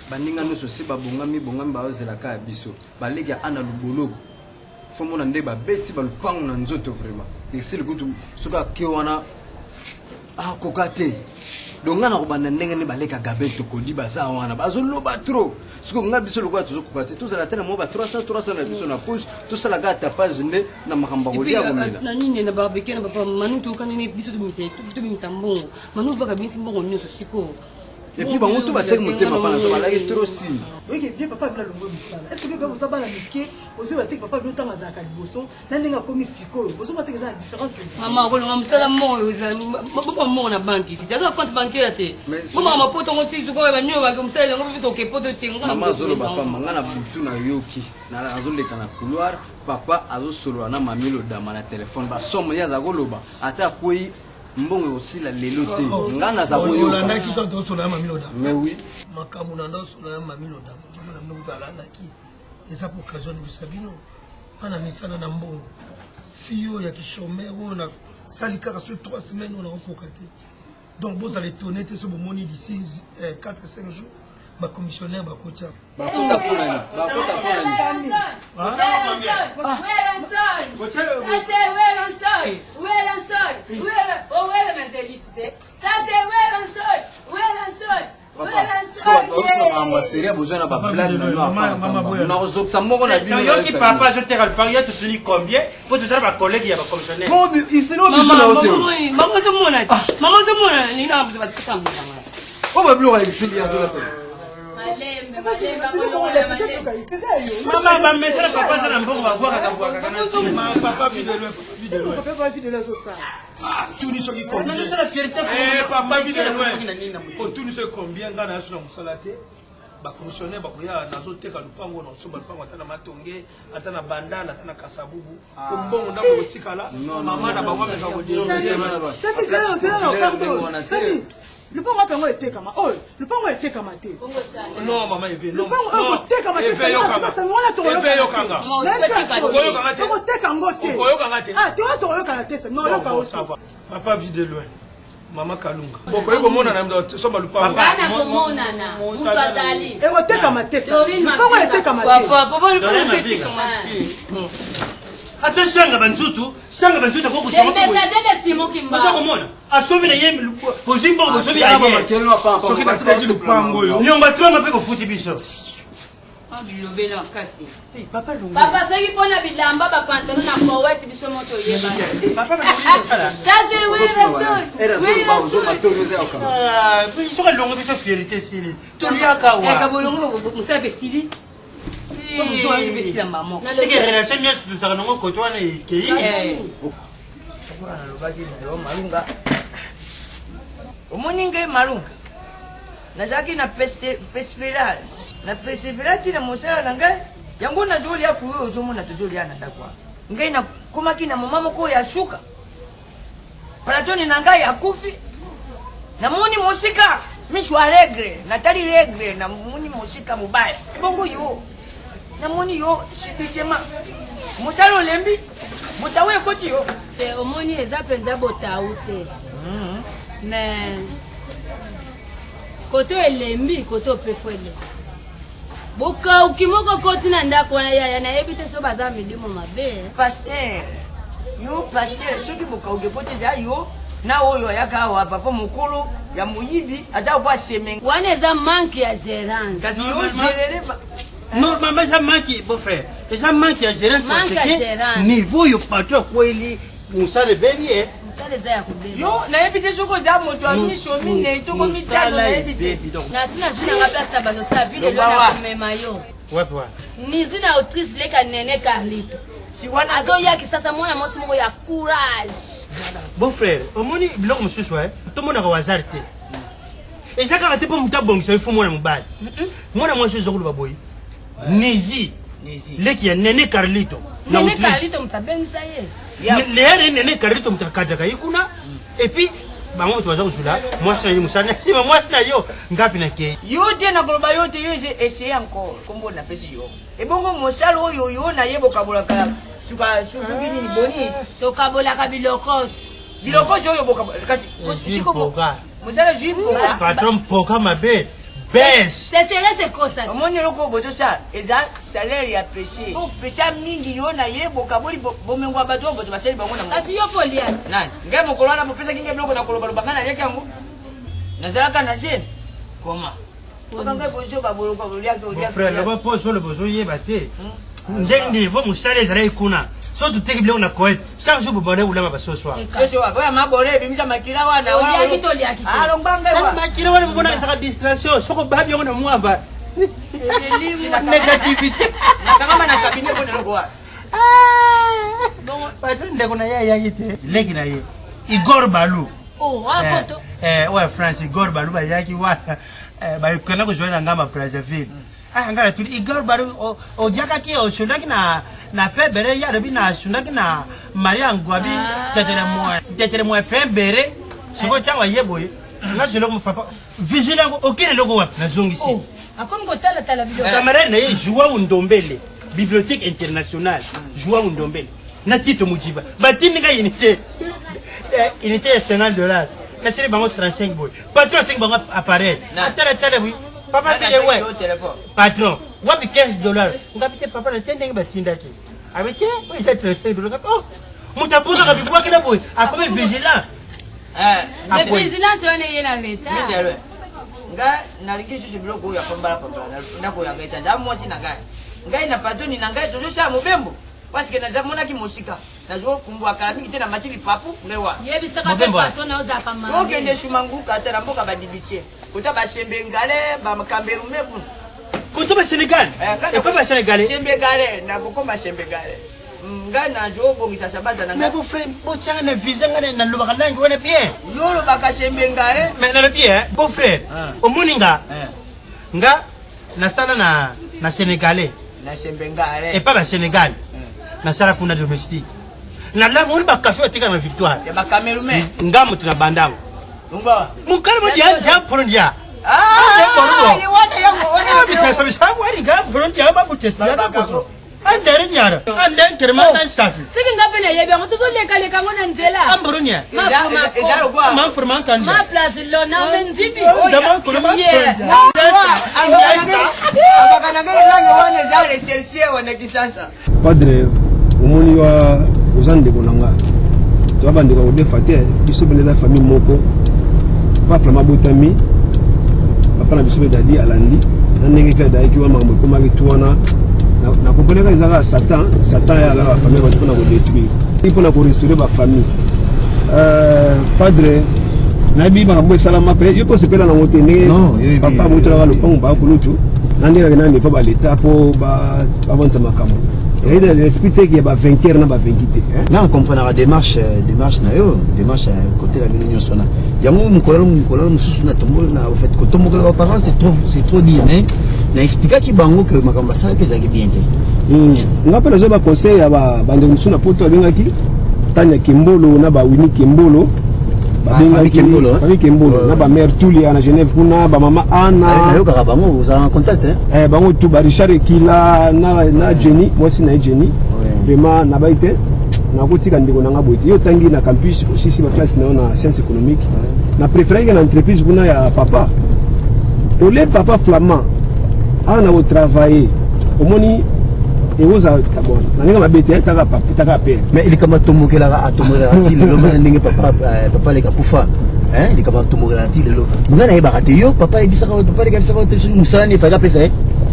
baninga nyonso si babongami baozelaka ya biso baleki ya ana luboloko fo mona nde babeti balupango na nzoto vraiment esili kutu soki ake wana akoka te donc nga na kobanda ndenge nde baleka gabe tokoli baza wana bazoloba trop soki nga biso lokola tozokoka te tozala te na mo ba 300 na biso na poche tosalaka tapage nde na makambo kolia komela na nini na barbecue na papa manu tokanini biso tobimisa mbongo manu vaka bimisi mbongo nyonso siko. Et puis bango tout batsaki motema pana so balaki trop si. Oui que bien papa bila longo misala. Est-ce que bien ça bana mike ozo batek papa bien tanga za kaliboso na ndinga komi siko. Ozo batek za différence c'est. Maman ko longa msala mo papa mo na banki. Jaza compte bancaire te. Maman ma poto ngoti zuko ba nyo ba msala ngo bito ke poto te ngo. Maman zolo papa manga na butu na yoki. Na azoleka na couloir papa azo solo na mamilo dama na téléphone ba somme ya za koloba ata koi mbongo aussi la leloté ngana za boyo Olanda ki to solo ya mamilo dama. Mais oui makamu na ndo solo ya mamilo dama. Mama na ndo alanda ki. Eza pour occasion de bisabino. Ana misana na mbongo. Fio ya kishomero na salikaka sur 3 semaines on a kokate. Donc vous allez tourner ce bomoni d'ici 4-5 jours. Ma commissionnaire ba kocha. Ba kota kuna. Papa, je te rappelle, tu te dis combien pour te faire ma collègue, il y a ma commissionnaire. Maman, mais ça papa ça n'embonne va voir à voir papa fidèle ça. Ah, tout ni soki combien. Non, c'est la fierté papa fidèle pour tout ni soki combien ngana asuna musalate. Ba commissionnaire ba koya nazo teka lupango na so ba lupango atana matonge atana bandana atana kasabubu ko mbongo ndako kotikala mama na bango meka ko dire le pont va pengo était comme oh le pont était comme té non maman il veut non le pont était comme té il veut yokanga ah tu vas te yokanga té non là pas ça va papa vit de loin Mama Kalunga. Boko ko mona na ndo so balupa. Bana ko mona na. Mutu azali. E wote kama tesa. Boko wote kama tesa. Papa le papa. Ata shanga banzutu ko kusoma. Le message de Simon Kimba. Ko mona. Asomi na yemi bozimbo bosomi ya ye. So ki basika di lupango yo. Nyonga troma pe ko futi biso. Bilobela kasi. Papa lunga. Papa soki pona bilamba ba pantalon na kowet biso moto yeba. Papa na sala. Ça c'est oui raison. Ah, biso ka lunga biso fierté sili. To liaka wa. Ka bolongo musabe sili. Ko zo be sila mama. C'est que relation nyos tu saka ngo ko twana ke yi. Sokora na lobaki na yo malunga. Omoninga malunga. Nazaki na perseverance. Na perseverance na mosala na ngai yango na joli ya kuyo ozomona tozoli ana ndakwa ngai na komaki na mama moko ya shuka palatoni na ngai akufi na muni mosika mishwa regre na tali regre na muni mosika mubaya bongo yo na muni yo sibitema mosala olembi botawe koti yo te omoni eza penza botawu te mais koto elembi koto pefwele boka ukimoko koti na ndako na ya na ebite so baza midimo mabe pasteur yo pasteur soki boka ukekoti za yo na oyo yaka wa papa mukulu ya muyibi aza kwa semen wana eza manque ya gérance kasi yo gérere non maman ça manque beau frère ça manque ya gérance parce que niveau yo patron ko ili musale belie musale za ya kubeba yo na ebite soko za moto amisho mine toko mitano na ebite na sina jina nga place na bano sa ville lo na kumema yo ouais ouais ni zina autrice leka nene Carlito si wana azo ya kisasa mwana mosi moko ya courage bon frère omoni biloko mosusu to mona ko wazarte et ça quand tu peux mutabongisa il faut mwana mubali mwana mwasi zokulu baboyi nizi leki ya nene Carlito na nene Carlito mutabengisa ye les nene Carlito mutakata kaikuna et puis bango tu waza usula mwasi na yo musana sima mwasi na yo ngapi na ke yo te na koloba yo te yo essayer encore kombo na pesi yo e bongo mosalo oyo yo na yebo kabola ka suka bini ni bonis to kabola ka bilokos yo boka kasi siko boka mosala jui boka patron poka mabe baisse. Ce serait ce cosa. omoni eloko bozosala eza salaire ya péché péché mingi yo na ye bokaboli bomengo ya bato bato basali bango na Kasi yo polia. nani ngai mokolo wana bopesaki ngai biloko na kolobaloba ngai naliaki yango nazalaka na gene koma oka ngai bozo baboloka Frère, là-bas, pour le besoin, il y a batté. Ndenge niveau musala ezalaki kuna so toteki biloko na koete chaque jour bobone ulama basoswa soso wa boya mabore ebimisa makila wana alongba ngai wa makila wana mbona ezaka distraction soko babi yango na mwamba négativité nakangama na kabine bona eloko wana patron ndeko na ye ayaki te leki na ye Igor Balou ouais France Igor Balou bayaki wana bayokana kozoela ngamba Brazzaville ngala tuli Igor Balou ojakaki osundaki na pebere ya lobi na sundaki na Maria Ngwabi tetere mo pebere siko tangwa yeboye na zelo ko papa vigilant okene loko wapi na zongisi akomi kotala tala video camarade na ye Joao Ndombele bibliothèque internationale Joao Ndombele na Tito Mujiba batindika unité ya $50 na tele bango 35 boy patron 5 bango appareil atala oui papa c'est ouais patron wapi $15 ngapite papa na tende batindaki abite oui c'est $35 oh mutabuza kabibwa kila boy akome vigilant mais vigilance wana yena leta nga naliki susu biloko ya pambala ndako ya ngeta za mwasi na ngai na patoni na ngai tozo sa mobembo parce que naza monaki mosika nazo kumbwa kalami te na matili papu ngewa yebisaka pe patoni ozaka mama OK ne shumanguka te na mboka badibitie kota ba sembe ngale ba makamberume kun kota ba Sénégal et pas ba Sénégalais sembe ngale na kokoma sembe ngale nga nazo bongisa sabata na nga ko frère botsanga na visa nga na loba kalangi wana bien yolo baka sembe ngale mais na bien beau frère omoninga nga na sala na Sénégalais na sembe ngale et pas ba Sénégal na sala kuna domestique na la moni ba café otika na victoire ya ba kamerume nga mutu na bandango ngwa mon calme dia prondia ye wana yango wana bitesa bisabu ari nga prondia ba butesta ya ko andere nyara ande terma na safi siki ngapele yebi ngo tuzoleka leka ngona nzela ambrunya ezalo kwa ma forma kan ma place lo na menzibi zaman ko ma akakana ngai wana ezale sersie wana kisasa padre omoni wa ozande konanga to abande ko defa te biso bele famille moko pa flama botami papa na biso be dadi alandi na ndenge fe dai ki wa mambo ko maki tuwana na kopeleka ezaka satan ya la famille ba tuna ko détruire ipo na ko restaurer ba famille padre na biba mwe salama pe yo ko sepela na ngote ndenge papa moto la lopango ba kulutu na ndenge na niveau ba l'état po ba avancer makambo et l'esprit qui est vainqueur na vainquité là on comprend la démarche na yo démarche côté la l'union sona yango mukolo mususu na tombo na en fait côté mukolo parents c'est trop dire mais na expliquer ki bango que makamba ça que ça qui bien té ngapela zo ba conseil ya ba bande mususu na poto abengaki tanya Kimbolo na ba Winnie Kimbolo famille Kimbolo na ba mère Tulia na Genève kuna ba mama Anna na yo ka bango vous en contact bango tout ba Richard Kila na Jenny moi aussi na Jenny vraiment na baite na kotika ndiko na ngaboti yo tangi na campus aussi si ba classe na sciences économiques na préféré na entreprise kuna ya papa ole papa flamand ana au travailler omoni ewoza tabona nangenga mabete taka papa taka père mais il kama tomokela atomokela ti le loma ndenge papa le kakufa il kama tomokela ti le lo mungana e bakate yo papa e bisaka papa le kasaka te musala ni faka pesa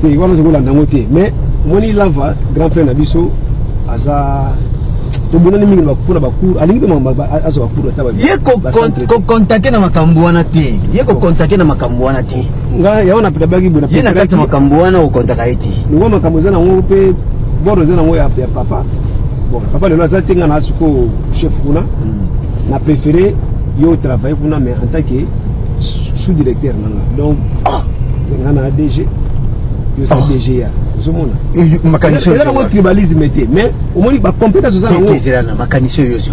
te wana zo kolanda ngote mais moni lava grand frère na biso aza to bonani mingi bakura bakuru alingi be azo bakuru taba ye ko contacter na makambo wana te ye ko contacter na makambo wana te nga yaona pita bagi bona ye na kati makambo wana o contacter eti ngo makambo zana ngo pe boro zana ngo ya papa bon papa le loza tenga na suko chef kuna na préféré yo travailler kuna mais en tant que sous-directeur nanga donc ngana DG yo sa DG ya zomona makanisho c'est un tribalisme té mais au moins ba compétence zana ngo c'est na makanisho yo so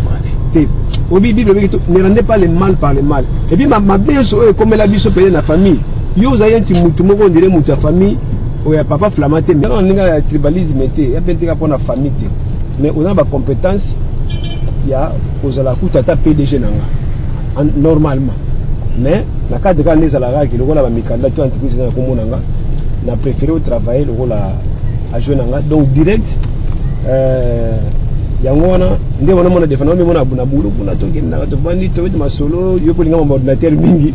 té obi bible ne rendez pas le mal par le mal et puis ma bien so comme la biso payer na famille yo zayanti mutu moko ndire mutu ya famille oya papa flamate mais on nga tribalisme té ya bentika pour na famille té mais on a ba compétence ya ozala kutata PDG nanga normalement mais na cadre kala nezalaka ki lokola bamikanda to entreprise na komona nga na préféré au travailler lokola a jouer nanga donc direct yango wana nde wana mona defana mi mona na bulu kuna toki na to bani to ma solo yo ko linga ma ordinateur mingi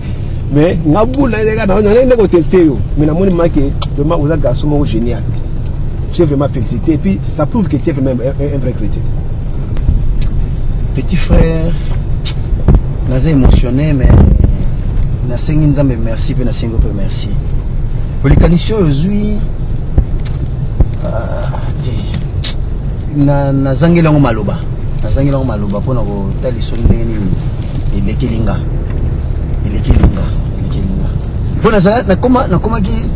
mais ngabula ndeka na ko tester yo mais na moni marqué vraiment vous êtes garçon mo génial. Tu es vraiment félicité et puis ça prouve que tu es vraiment un vrai chrétien. Petit frère, naza émotionné mais na sengi nzambe merci pe na sengo pe merci. Polikanisio ozui na zangela ngo maloba. Na zangela ngo maloba pona ko tali soni ndenge ni elekelinga. Pona za na koma ki